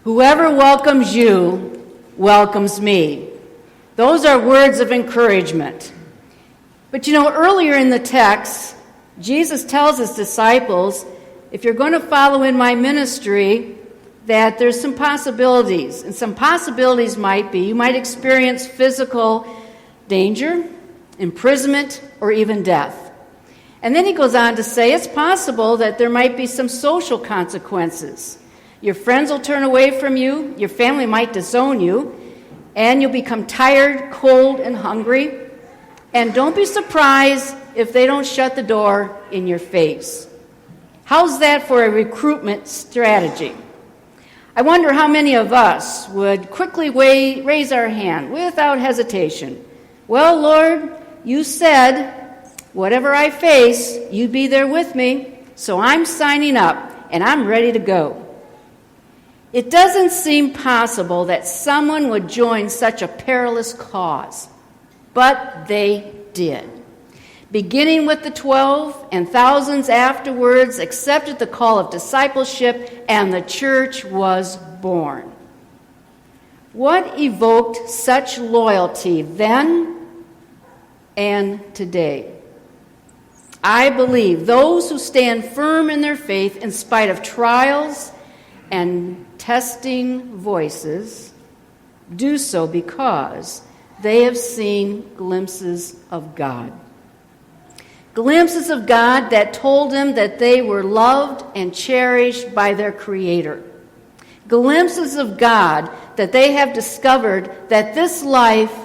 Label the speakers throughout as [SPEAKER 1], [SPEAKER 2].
[SPEAKER 1] Whoever welcomes you welcomes me. Those are words of encouragement. But earlier in the text, Jesus tells his disciples, if you're going to follow in my ministry, that there's some possibilities. And some possibilities might be, you might experience physical danger, imprisonment, or even death. And then he goes on to say it's possible that there might be some social consequences. Your friends will turn away from you, your family might disown you, and you'll become tired, cold, and hungry. And don't be surprised if they don't shut the door in your face. How's that for a recruitment strategy? I wonder how many of us would quickly raise our hand without hesitation. Well, Lord, you said, whatever I face, you'd be there with me, so I'm signing up, and I'm ready to go. It doesn't seem possible that someone would join such a perilous cause, but they did. Beginning with the 12 and thousands afterwards accepted the call of discipleship, and the church was born. What evoked such loyalty then and today? I believe those who stand firm in their faith in spite of trials and testing voices do so because they have seen glimpses of God. Glimpses of God that told them that they were loved and cherished by their Creator. Glimpses of God that they have discovered that this life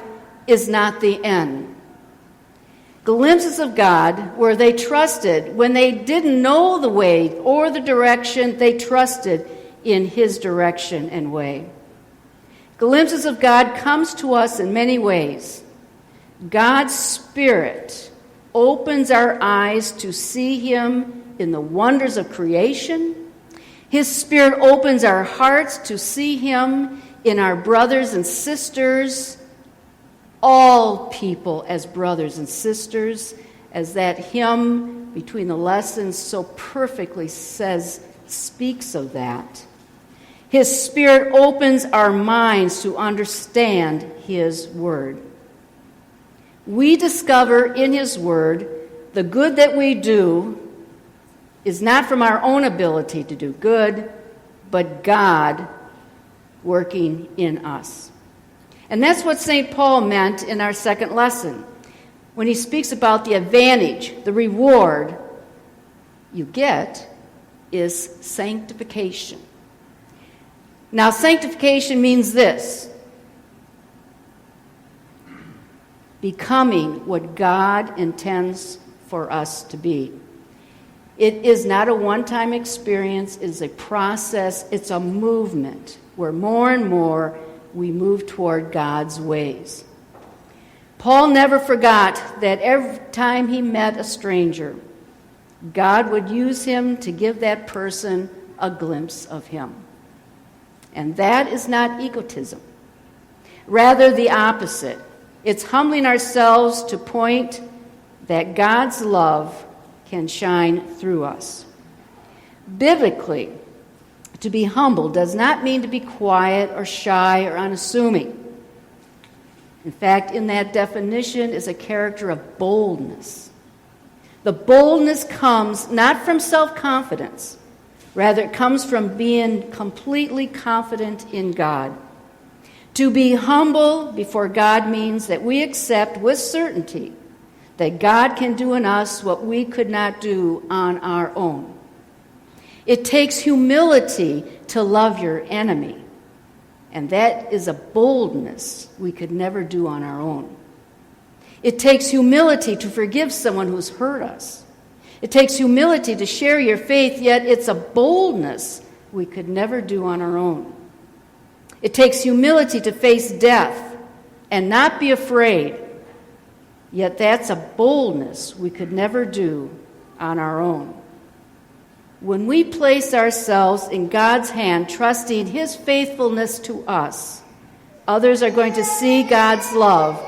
[SPEAKER 1] is not the end. Glimpses of God where they trusted when they didn't know the way or the direction, they trusted in His direction and way. Glimpses of God comes to us in many ways. God's Spirit opens our eyes to see Him in the wonders of creation. His Spirit opens our hearts to see Him in our brothers and sisters, all people as brothers and sisters, as that hymn between the lessons so perfectly speaks of that. His Spirit opens our minds to understand His Word. We discover in His Word the good that we do is not from our own ability to do good, but God working in us. And that's what St. Paul meant in our second lesson when he speaks about the advantage, the reward you get is sanctification. Now, sanctification means this: becoming what God intends for us to be. It is not a one-time experience, it is a process, it's a movement where more and more we move toward God's ways. Paul never forgot that every time he met a stranger, God would use him to give that person a glimpse of Him. And that is not egotism. Rather, the opposite. It's humbling ourselves to point that God's love can shine through us. Biblically, to be humble does not mean to be quiet or shy or unassuming. In fact, in that definition is a character of boldness. The boldness comes not from self-confidence. Rather, it comes from being completely confident in God. To be humble before God means that we accept with certainty that God can do in us what we could not do on our own. It takes humility to love your enemy, and that is a boldness we could never do on our own. It takes humility to forgive someone who's hurt us. It takes humility to share your faith, yet it's a boldness we could never do on our own. It takes humility to face death and not be afraid, yet that's a boldness we could never do on our own. When we place ourselves in God's hand, trusting His faithfulness to us, others are going to see God's love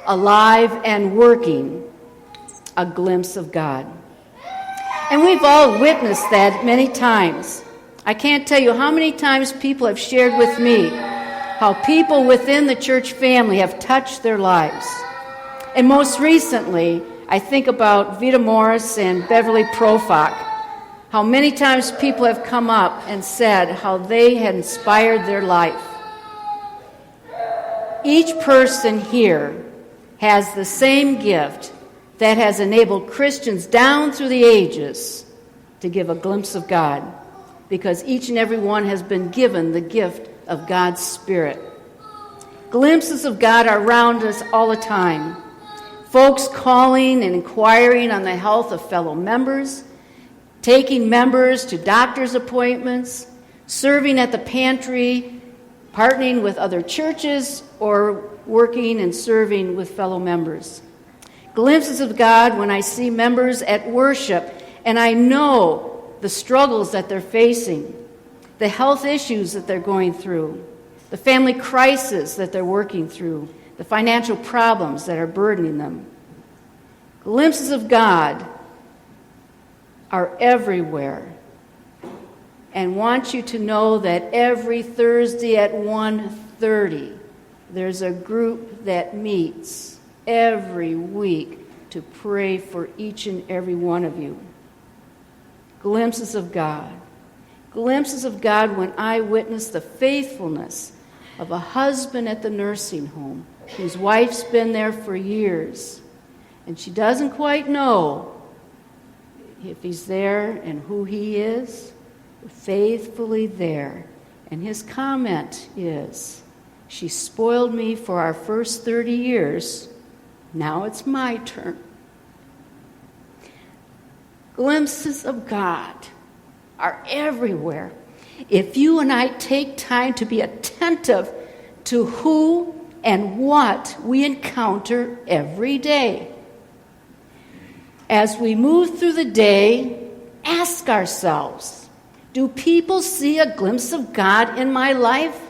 [SPEAKER 1] alive and working, a glimpse of God. And we've all witnessed that many times. I can't tell you how many times people have shared with me how people within the church family have touched their lives. And most recently, I think about Vita Morris and Beverly Profak, how many times people have come up and said how they had inspired their life. Each person here has the same gift that has enabled Christians down through the ages to give a glimpse of God, because each and every one has been given the gift of God's Spirit. Glimpses of God are around us all the time. Folks calling and inquiring on the health of fellow members, taking members to doctor's appointments, serving at the pantry, partnering with other churches, or working and serving with fellow members. Glimpses of God when I see members at worship and I know the struggles that they're facing, the health issues that they're going through, the family crisis that they're working through, the financial problems that are burdening them. Glimpses of God are everywhere. And want you to know that every Thursday at 1:30, there's a group that meets every week to pray for each and every one of you. Glimpses of God. Glimpses of God when I witness the faithfulness of a husband at the nursing home whose wife's been there for years, and she doesn't quite know if he's there and who he is, faithfully there. And his comment is, "She spoiled me for our first 30 years. Now it's my turn." Glimpses of God are everywhere if you and I take time to be attentive to who and what we encounter every day. As we move through the day, ask ourselves, do people see a glimpse of God in my life?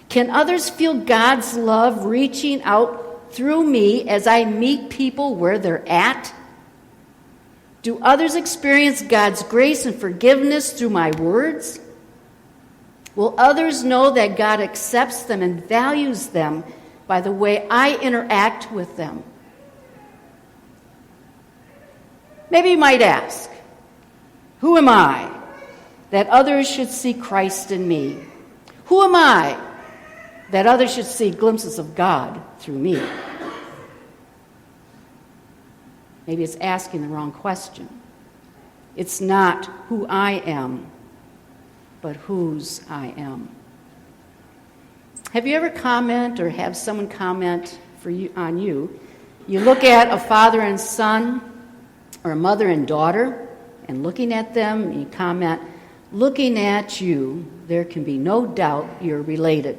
[SPEAKER 1] Can others feel God's love reaching out through me as I meet people where they're at? Do others experience God's grace and forgiveness through my words? Will others know that God accepts them and values them by the way I interact with them? Maybe you might ask, who am I that others should see Christ in me? Who am I that others should see glimpses of God through me? Maybe it's asking the wrong question. It's not who I am, but whose I am. Have you ever comment or have someone comment on you? You look at a father and son or a mother and daughter, and looking at them, you comment, "Looking at you, there can be no doubt you're related."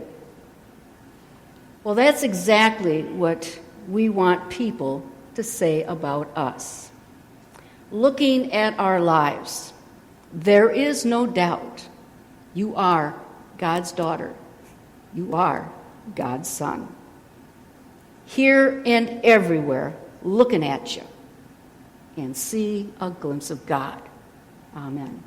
[SPEAKER 1] Well, that's exactly what we want people to say about us. Looking at our lives, there is no doubt you are God's daughter. You are God's son. Here and everywhere, looking at you, and see a glimpse of God. Amen.